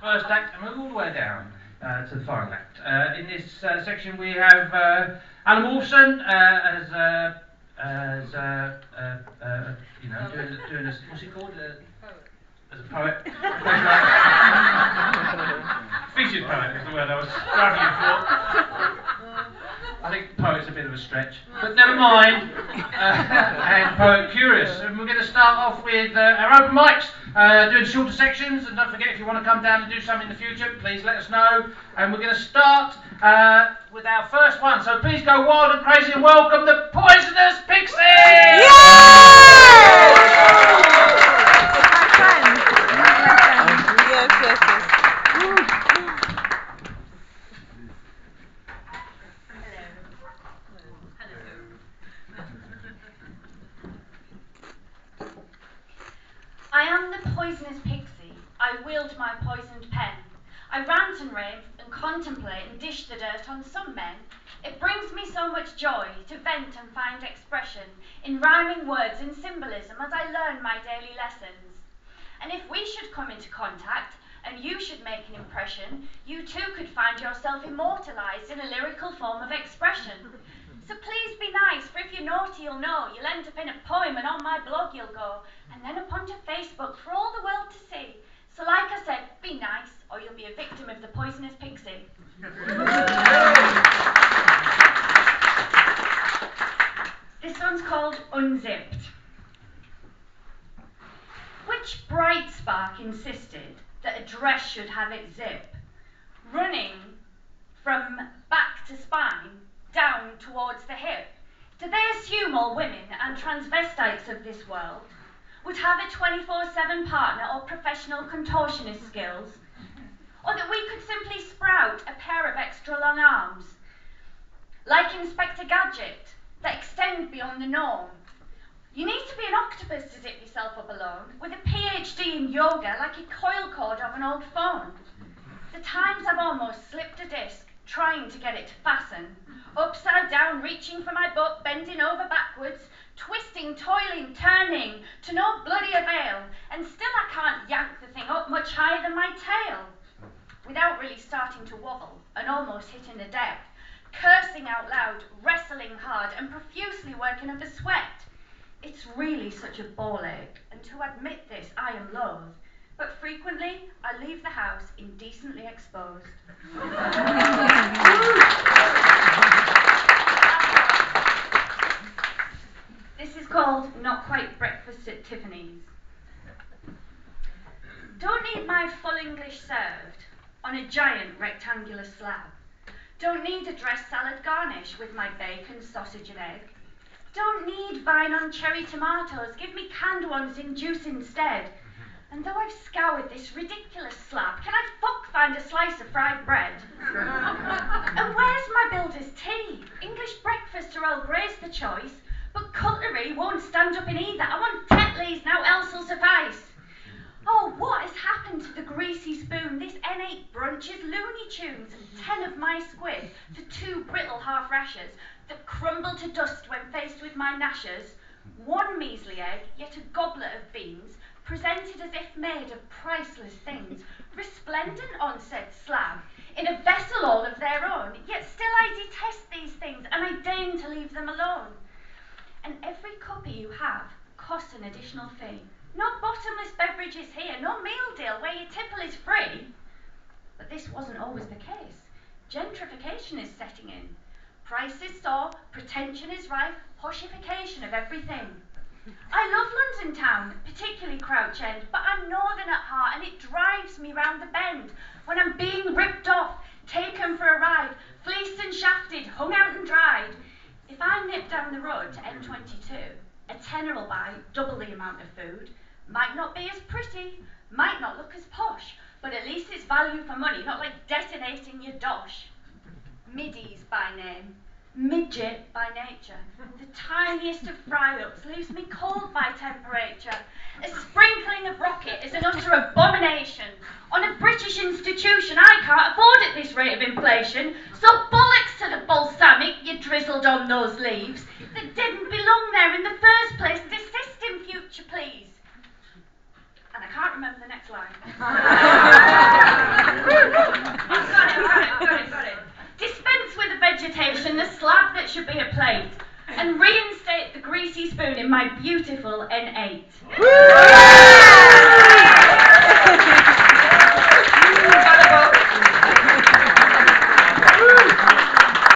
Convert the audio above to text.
first act and move all the way down to the final act. In this section we have Alan Wolfson you know, doing a, what's it called? As a poet. Featured poet is the word I was struggling for. I think poet's a bit of a stretch, but never mind. And poet curious. And we're going to start off with our open mics, doing shorter sections. And don't forget, if you want to come down and do something in the future, please let us know. And we're going to start with our first one. So please go wild and crazy and welcome the Poisonous Pixie! Yay! Yes. I am the poisonous pixie. I wield my poisoned pen. I rant and rave and contemplate and dish the dirt on some men. It brings me so much joy to vent and find expression in rhyming words and symbolism as I learn my daily lessons. And if we should come into contact and you should make an impression, you too could find yourself immortalised in a lyrical form of expression. So please be nice, for if you're naughty you'll know, you'll end up in a poem and on my blog you'll go, and then up onto Facebook for all the world to see. So like I said, be nice, or you'll be a victim of the poisonous pixie. This one's called Unzipped. Which bright spark insisted that a dress should have its zip, running from back to spine, down towards the hip? Do they assume all women and transvestites of this world would have a 24/7 partner or professional contortionist skills? Or that we could simply sprout a pair of extra long arms, like Inspector Gadget, that extend beyond the norm? You need to be an octopus to zip yourself up alone, with a PhD in yoga like a coil cord of an old phone. The times I've almost slipped a disc, trying to get it to fasten, upside down, reaching for my butt, bending over backwards, twisting, toiling, turning, to no bloody avail, and still I can't yank the thing up much higher than my tail, without really starting to wobble and almost hitting the deck, cursing out loud, wrestling hard, and profusely working up a sweat. It's really such a ball ache, and to admit this I am loath, but frequently I leave the house indecently exposed. This is called Not Quite Breakfast at Tiffany's. Don't need my full English served on a giant rectangular slab. Don't need a dressed salad garnish with my bacon, sausage and egg. Don't need vine on cherry tomatoes, give me canned ones in juice instead. And though I've scoured this ridiculous slab, can I find a slice of fried bread? And where's my builder's tea? English breakfast or Earl Grey's the choice, but cutlery won't stand up in either. I want Tetley's, now else'll suffice. Oh, what has happened to the greasy spoon? This N8 brunch is Looney Tunes, and 10 of my squid for 2 brittle half rashers that crumble to dust when faced with my gnashers. 1 measly egg, yet a goblet of beans, presented as if made of priceless things, resplendent on said slab, in a vessel all of their own, yet still I detest these things, and I deign to leave them alone. And every cuppa you have costs an additional fee. No bottomless beverages here, no meal deal where your tipple is free. But this wasn't always the case. Gentrification is setting in. Prices soar, pretension is rife, poshification of everything. I love London town, particularly Crouch End, but I'm northern at heart and it drives me round the bend when I'm being ripped off, taken for a ride, fleeced and shafted, hung out and dried. If I nip down the road to N22, a tenner will buy double the amount of food. Might not be as pretty, might not look as posh, but at least it's value for money, not like detonating your dosh. Middies by name, midget by nature. The tiniest of fry-ups leaves me cold by temperature. A sprinkling of rocket is an utter abomination. On a British institution, I can't afford at this rate of inflation. So bollocks to the balsamic you drizzled on those leaves that didn't belong there in the first place. Desist in future, please. And I can't remember the next line. vegetation, the slab that should be a plate, and reinstate the greasy spoon in my beautiful N8.